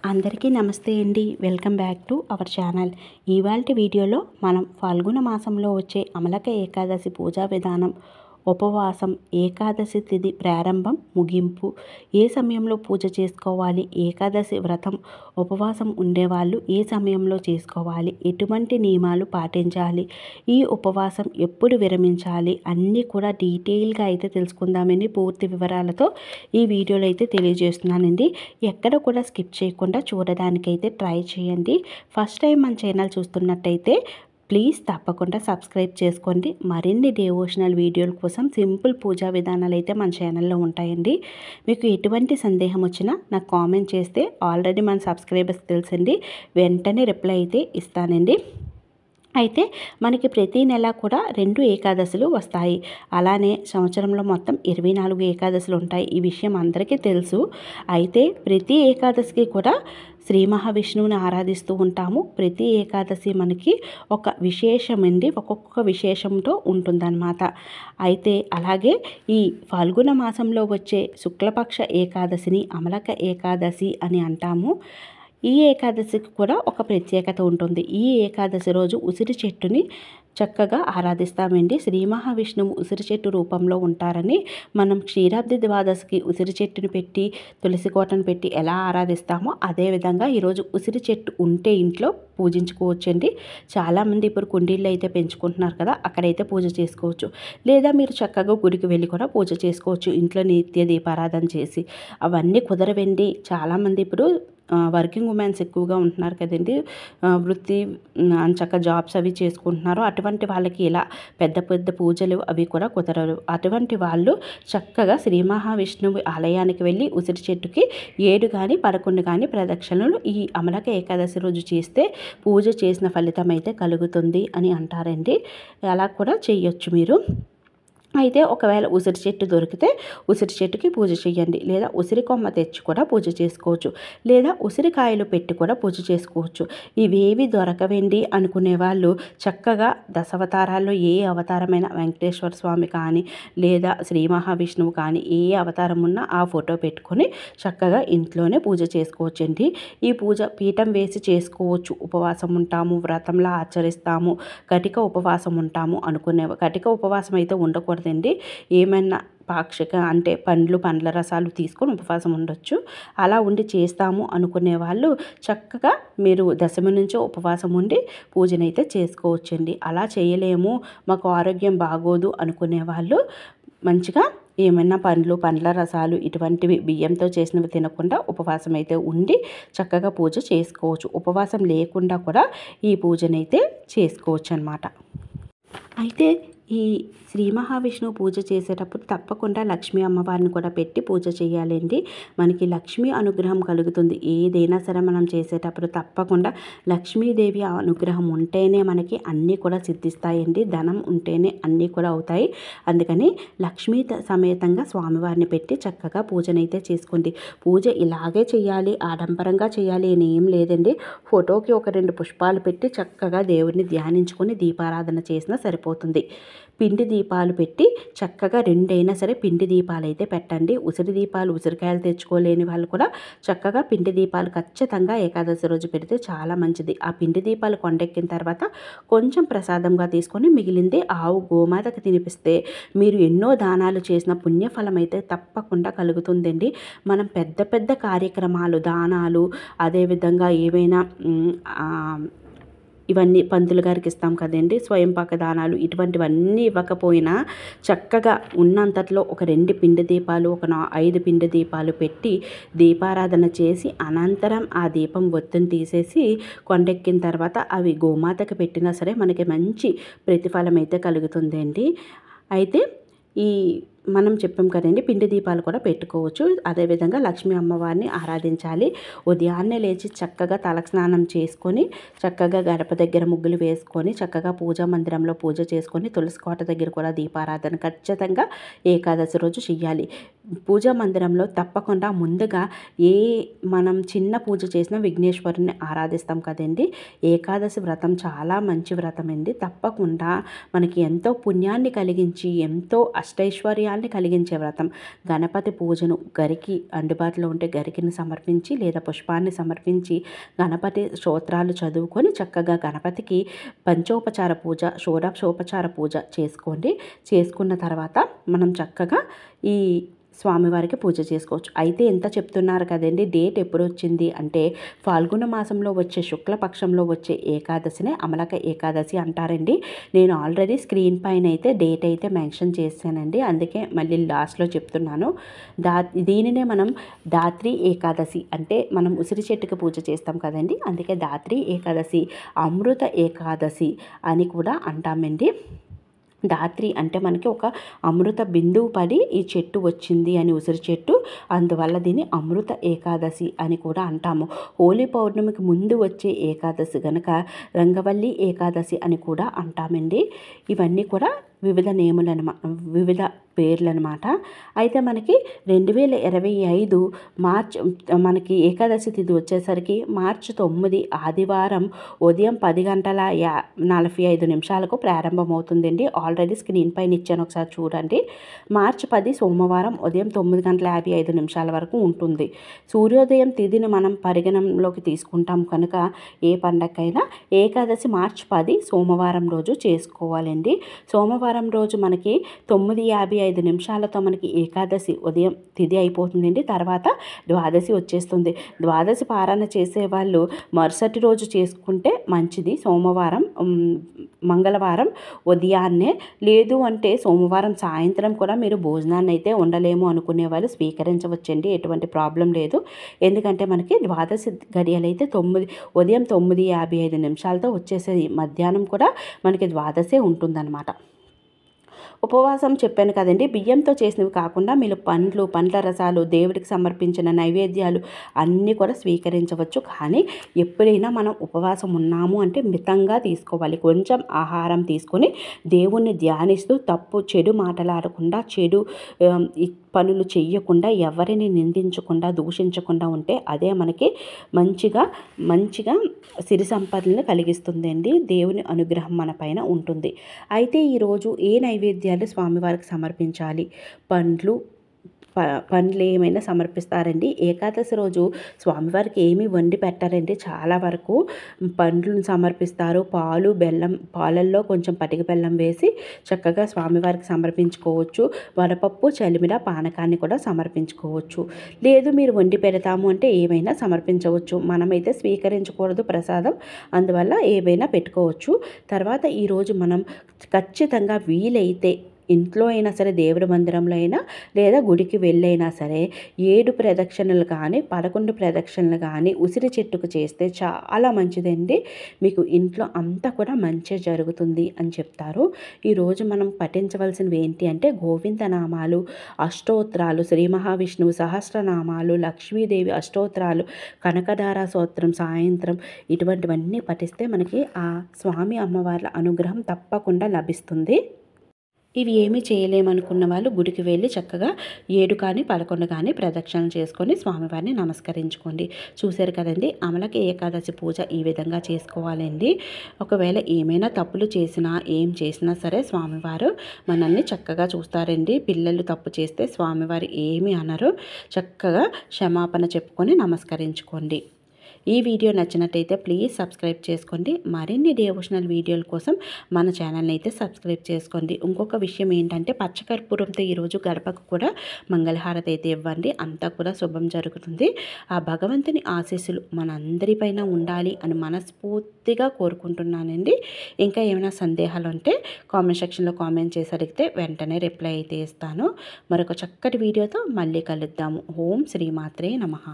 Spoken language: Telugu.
అందరికీ నమస్తే అండి. Welcome back to our channel. ఇవాల్టి వీడియోలో మనం ఫాల్గుణ మాసంలో వచ్చే అమలక ఏకాదశి పూజా విధానం, ఉపవాసం, ఏకాదశి తిథి ప్రారంభం, ముగింపు, ఏ సమయంలో పూజ చేసుకోవాలి, ఏకాదశి వ్రతం ఉపవాసం ఉండేవాళ్ళు ఏ సమయంలో చేసుకోవాలి, ఎటువంటి నియమాలు పాటించాలి, ఈ ఉపవాసం ఎప్పుడు విరమించాలి, అన్నీ కూడా డీటెయిల్గా అయితే తెలుసుకుందామని పూర్తి వివరాలతో ఈ వీడియోలో అయితే తెలియజేస్తున్నానండి. ఎక్కడ కూడా స్కిప్ చేయకుండా చూడడానికైతే ట్రై చేయండి. ఫస్ట్ టైం మన ఛానల్ చూస్తున్నట్టయితే ప్లీజ్ తప్పకుండా సబ్స్క్రైబ్ చేసుకోండి. మరిన్ని డివోషనల్ వీడియోల కోసం సింపుల్ పూజా విధానాలు అయితే మన ఛానల్లో ఉంటాయండి. మీకు ఎటువంటి సందేహం వచ్చినా నాకు కామెంట్ చేస్తే ఆల్రెడీ మన సబ్స్క్రైబర్స్ తెలుసండి, వెంటనే రిప్లై అయితే ఇస్తానండి. అయితే మనకి ప్రతి నెల కూడా 2 ఏకాదశులు వస్తాయి. అలానే సంవత్సరంలో మొత్తం 24 ఏకాదశులు ఉంటాయి. ఈ విషయం అందరికీ తెలుసు. అయితే ప్రతి ఏకాదశికి కూడా శ్రీ మహావిష్ణువుని ఆరాధిస్తూ ఉంటాము. ప్రతి ఏకాదశి మనకి ఒక విశేషం అండి, ఒక్కొక్క విశేషంతో ఉంటుందన్నమాట. అయితే అలాగే ఈ ఫాల్గుణ మాసంలో వచ్చే శుక్లపక్ష ఏకాదశిని అమలక ఏకాదశి అని అంటాము. ఈ ఏకాదశికి కూడా ఒక ప్రత్యేకత ఉంటుంది. ఈ ఏకాదశి రోజు ఉసిరి చెట్టుని చక్కగా ఆరాధిస్తామండి. శ్రీ మహావిష్ణువు ఉసిరి చెట్టు రూపంలో ఉంటారని మనం క్షీరాబ్ది ద్వాదశికి ఉసిరి చెట్టుని పెట్టి తులసి కోటను పెట్టి ఎలా ఆరాధిస్తామో అదేవిధంగా ఈరోజు ఉసిరి చెట్టు ఉంటే ఇంట్లో పూజించుకోవచ్చండి. చాలామంది ఇప్పుడు కుండీళ్ళు అయితే పెంచుకుంటున్నారు కదా, అక్కడైతే పూజ చేసుకోవచ్చు. లేదా మీరు చక్కగా గుడికి వెళ్ళి కూడా పూజ చేసుకోవచ్చు ఇంట్లో నిత్య దీపారాధన చేసి. అవన్నీ కుదరవండి. చాలామంది ఇప్పుడు వర్కింగ్ ఉమెన్స్ ఎక్కువగా ఉంటున్నారు కదండి, వృత్తి అంచక్క జాబ్స్ అవి చేసుకుంటున్నారు. అటువంటి వాళ్ళకి ఇలా పెద్ద పెద్ద పూజలు అవి కూడా కుదరరు. అటువంటి వాళ్ళు చక్కగా శ్రీ మహావిష్ణువు ఆలయానికి వెళ్ళి ఉసిరి చెట్టుకి 7 కానీ 11 కానీ ప్రదక్షిణలు ఈ అమలక ఏకాదశి రోజు చేస్తే పూజ చేసిన ఫలితం అయితే కలుగుతుంది అని అంటారండి. అలా కూడా చేయొచ్చు మీరు. అయితే ఒకవేళ ఉసిరి చెట్టు దొరికితే ఉసిరి చెట్టుకి పూజ చేయండి. లేదా ఉసిరి కొమ్మ తెచ్చి కూడా పూజ చేసుకోవచ్చు. లేదా ఉసిరికాయలు పెట్టి కూడా పూజ చేసుకోవచ్చు. ఇవేవి దొరకవండి అనుకునే వాళ్ళు చక్కగా దశావతారాల్లో ఏ అవతారమైన వెంకటేశ్వర స్వామి కానీ లేదా శ్రీ మహావిష్ణువు కానీ ఏ అవతారం ఉన్నా ఆ ఫోటో పెట్టుకొని చక్కగా ఇంట్లోనే పూజ చేసుకోవచ్చండి. ఈ పూజ పీఠం వేసి చేసుకోవచ్చు. ఉపవాసం ఉంటాము, వ్రతంలా ఆచరిస్తాము, కటిక ఉపవాసం ఉంటాము అనుకునే కటిక ఉపవాసం అయితే ఉండకూడదు అండి. ఏమైనా పాక్షిక అంటే పండ్ల రసాలు తీసుకొని ఉపవాసం ఉండొచ్చు. అలా ఉండి చేస్తాము అనుకునే వాళ్ళు చక్కగా మీరు దశమి నుంచి ఉపవాసం ఉండి పూజనైతే చేసుకోవచ్చండి. అలా చేయలేము, మాకు ఆరోగ్యం బాగోదు అనుకునే వాళ్ళు మంచిగా ఏమైనా పండ్ల రసాలు ఇటువంటివి బియ్యంతో చేసినవి తినకుండా ఉపవాసం అయితే ఉండి చక్కగా పూజ చేసుకోవచ్చు. ఉపవాసం లేకుండా కూడా ఈ పూజనైతే చేసుకోవచ్చు అన్నమాట. అయితే ఈ శ్రీ మహావిష్ణువు పూజ చేసేటప్పుడు తప్పకుండా లక్ష్మీ అమ్మవారిని కూడా పెట్టి పూజ చేయాలండి. మనకి లక్ష్మీ అనుగ్రహం కలుగుతుంది. ఏదైనా సరే మనం చేసేటప్పుడు తప్పకుండా లక్ష్మీదేవి అనుగ్రహం ఉంటేనే మనకి అన్నీ కూడా సిద్ధిస్తాయండి. ధనం ఉంటేనే అన్నీ కూడా అవుతాయి. అందుకని లక్ష్మీ సమేతంగా స్వామివారిని పెట్టి చక్కగా పూజనైతే చేసుకోండి. పూజ ఇలాగే చేయాలి, ఆడంబరంగా చేయాలి అని ఏం లేదండి. ఫోటోకి ఒక 2 పుష్పాలు పెట్టి చక్కగా దేవుడిని ధ్యానించుకొని దీపారాధన చేసినా సరిపోతుంది. పిండి దీపాలు పెట్టి చక్కగా 2 అయినా సరే పిండి దీపాలు అయితే పెట్టండి. ఉసిరి దీపాలు ఉసిరికాయలు తెచ్చుకోలేని వాళ్ళు కూడా చక్కగా పిండి దీపాలు ఖచ్చితంగా ఏకాదశి రోజు పెడితే చాలా మంచిది. ఆ పిండి దీపాలు కొండెక్కిన తర్వాత కొంచెం ప్రసాదంగా తీసుకొని మిగిలింది ఆవు గోమాతకు తినిపిస్తే మీరు ఎన్నో దానాలు చేసిన పుణ్యఫలం అయితే తప్పకుండా కలుగుతుందండి. మనం పెద్ద పెద్ద కార్యక్రమాలు, దానాలు, అదేవిధంగా ఏవైనా ఇవన్నీ పంతులు గారికి ఇస్తాం కదండి, స్వయంపాక దానాలు, ఇటువంటివన్నీ ఇవ్వకపోయినా చక్కగా ఉన్నంతట్లో ఒక 2 పిండి దీపాలు, ఒక 5 పిండి దీపాలు పెట్టి దీపారాధన చేసి అనంతరం ఆ దీపం ఒత్తిని తీసేసి కొండెక్కిన తర్వాత అవి గోమాతకి పెట్టినా సరే మనకి మంచి ప్రతిఫలం అయితే కలుగుతుందండి. అయితే ఈ మనం చెప్పాం కదండి, పిండి దీపాలు కూడా పెట్టుకోవచ్చు. అదేవిధంగా లక్ష్మీ అమ్మవారిని ఆరాధించాలి. ఉదయాన్నే లేచి చక్కగా తలస్నానం చేసుకొని చక్కగా గడప దగ్గర ముగ్గులు వేసుకొని చక్కగా పూజా మందిరంలో పూజ చేసుకొని తులసి కోట దగ్గర కూడా దీపారాధన ఖచ్చితంగా ఏకాదశి రోజు చెయ్యాలి. పూజా మందిరంలో తప్పకుండా ముందుగా మనం చిన్న పూజ చేసిన విఘ్నేశ్వరుని ఆరాధిస్తాం కదండి. ఏకాదశి వ్రతం చాలా మంచి వ్రతం అండి. తప్పకుండా మనకి ఎంతో పుణ్యాన్ని కలిగించి ఎంతో అష్టైశ్వర్యాన్ని విజయాన్ని కలిగించే వ్రతం. గణపతి పూజను గరికి అందుబాటులో ఉంటే గరికిని సమర్పించి లేదా పుష్పాన్ని సమర్పించి గణపతి స్తోత్రాలు చదువుకొని చక్కగా గణపతికి పంచోపచార పూజ, షోడశోపచార పూజ చేసుకోండి. చేసుకున్న తర్వాత మనం చక్కగా ఈ స్వామివారికి పూజ చేసుకోవచ్చు. అయితే ఎంత చెప్తున్నారు కదండి, డేట్ ఎప్పుడు వచ్చింది అంటే ఫాల్గుణ మాసంలో వచ్చే శుక్లపక్షంలో వచ్చే ఏకాదశినే అమలక ఏకాదశి అంటారండి. నేను ఆల్రెడీ స్క్రీన్ పైన అయితే డేట్ అయితే మెన్షన్ చేశానండి, అందుకే మళ్ళీ లాస్ట్లో చెప్తున్నాను. దీనినే మనం ధాత్రి ఏకాదశి అంటే మనం ఉసిరి చెట్టుకి పూజ చేస్తాం కదండి, అందుకే ధాత్రి ఏకాదశి, అమృత ఏకాదశి అని కూడా అంటామండి. ధాత్రి అంటే మనకి ఒక అమృత బిందువు పడి ఈ చెట్టు వచ్చింది అని, ఉసిరి చెట్టు, అందువల్ల దీన్ని అమృత ఏకాదశి అని కూడా అంటాము. హోలీ పౌర్ణమికి ముందు వచ్చే ఏకాదశి కనుక రంగవల్లి ఏకాదశి అని కూడా అంటామండి. ఇవన్నీ కూడా వివిధ వివిధ పేర్లనమాట. అయితే మనకి 2025 మార్చ్ మనకి ఏకాదశి తిథి వచ్చేసరికి మార్చి 9 ఆదివారం ఉదయం 10:45 ప్రారంభమవుతుందండి. ఆల్రెడీ స్క్రీన్ పైన ఇచ్చాను, ఒకసారి చూడండి. మార్చి 10 సోమవారం ఉదయం 9:55 వరకు ఉంటుంది. సూర్యోదయం తిథిని మనం పరిగణనలోకి తీసుకుంటాం కనుక ఏ పండగకైనా ఏకాదశి మార్చి 10 సోమవారం రోజు చేసుకోవాలండి. సోమవారం రోజు మనకి 9:55 మనకి ఏకాదశి ఉదయం తిథి అయిపోతుందండి. తర్వాత ద్వాదశి వచ్చేస్తుంది. ద్వాదశి పారాయణ చేసేవాళ్ళు మరుసటి రోజు చేసుకుంటే మంచిది. మంగళవారం ఉదయాన్నే, లేదు అంటే సోమవారం సాయంత్రం కూడా మీరు భోజనాన్ని అయితే ఉండలేము అనుకునే వాళ్ళు స్వీకరించవచ్చండి, ఎటువంటి ప్రాబ్లం లేదు. ఎందుకంటే మనకి ద్వాదశి గడియలు అయితే ఉదయం 9:55 వచ్చేసేది. మధ్యాహ్నం కూడా మనకి ద్వాదశే ఉంటుందన్నమాట. ఉపవాసం చెప్పాను కదండి, బియ్యంతో చేసినవి కాకుండా మీరు పండ్ల రసాలు, దేవుడికి సమర్పించిన నైవేద్యాలు అన్నీ కూడా స్వీకరించవచ్చు. కానీ ఎప్పుడైనా మనం ఉపవాసం ఉన్నాము అంటే మితంగా తీసుకోవాలి. కొంచెం ఆహారం తీసుకొని దేవుణ్ణి ధ్యానిస్తూ చెడు మాటలాడకుండా, చెడు పనులు చెయ్యకుండా, ఎవరిని నిందించకుండా, దూషించకుండా ఉంటే అదే మనకి మంచిగా సిరి సంపదలను కలిగిస్తుందండి. దేవుని అనుగ్రహం మన పైన ఉంటుంది. అయితే ఈరోజు ఏ నైవేద్యాలు స్వామివారికి సమర్పించాలి? పండ్లు ఏమైనా సమర్పిస్తారండి. ఏకాదశి రోజు స్వామివారికి ఏమీ వండి పెట్టారండి. చాలా వరకు పండ్లను సమర్పిస్తారు. బెల్లం, పాలల్లో కొంచెం పటిక బెల్లం వేసి చక్కగా స్వామివారికి సమర్పించుకోవచ్చు. వడపప్పు, చలిమిడ, పానకాన్ని కూడా సమర్పించుకోవచ్చు. లేదు మీరు వండి పెడతాము అంటే ఏమైనా సమర్పించవచ్చు. మనమైతే స్వీకరించకూడదు ప్రసాదం, అందువల్ల ఏవైనా పెట్టుకోవచ్చు. తర్వాత ఈరోజు మనం ఖచ్చితంగా వీలైతే ఇంట్లో అయినా సరే, దేవుడి మందిరంలో అయినా లేదా గుడికి వెళ్ళైనా సరే 7 ప్రదక్షిణలు కానీ 11 ప్రదక్షిణలు కానీ ఉసిరి చెట్టుకు చేస్తే చాలా మంచిదండి. మీకు ఇంట్లో అంతా కూడా మంచి జరుగుతుంది అని చెప్తారు. ఈరోజు మనం పఠించవలసినవి ఏంటి అంటే గోవిందనామాలు, అష్టోత్తరాలు, శ్రీ మహావిష్ణువు సహస్రనామాలు, లక్ష్మీదేవి అష్టోత్తరాలు, కనకధార స్తోత్రం సాయంత్రం, ఇటువంటివన్నీ పఠిస్తే మనకి ఆ స్వామి అమ్మవార్ల అనుగ్రహం తప్పకుండా లభిస్తుంది. ఇవి ఏమీ చేయలేమనుకున్న వాళ్ళు గుడికి వెళ్ళి చక్కగా 7 కానీ 11 కానీ ప్రదక్షిణలు చేసుకొని స్వామివారిని నమస్కరించుకోండి. చూశారు కదండి, అమలకి ఏకాదశి పూజ ఈ విధంగా చేసుకోవాలండి. ఒకవేళ ఏమైనా తప్పులు చేసినా, ఏం చేసినా సరే స్వామివారు మనల్ని చక్కగా చూస్తారండి. పిల్లలు తప్పు చేస్తే స్వామివారు ఏమీ అనరు. చక్కగా క్షమాపణ చెప్పుకొని నమస్కరించుకోండి. ఈ వీడియో నచ్చినట్టయితే ప్లీజ్ సబ్స్క్రైబ్ చేసుకోండి. మరిన్ని డివోషనల్ వీడియోల కోసం మన ఛానల్ని అయితే సబ్స్క్రైబ్ చేసుకోండి. ఇంకొక విషయం ఏంటంటే పచ్చకర్పూరంతో ఈరోజు గడపకు కూడా మంగళహారతి అయితే ఇవ్వండి. అంతా కూడా శుభం జరుగుతుంది. ఆ భగవంతుని ఆశీస్సులు మనందరిపైన ఉండాలి అని మనస్ఫూర్తిగా కోరుకుంటున్నానండి. ఇంకా ఏమైనా సందేహాలు ఉంటే కామెంట్ సెక్షన్లో కామెంట్ చేసి అడిగితే వెంటనే రిప్లై అయితే ఇస్తాను. మరొక చక్కటి వీడియోతో మళ్ళీ కలుద్దాము. ఓం శ్రీమాత్రే నమః.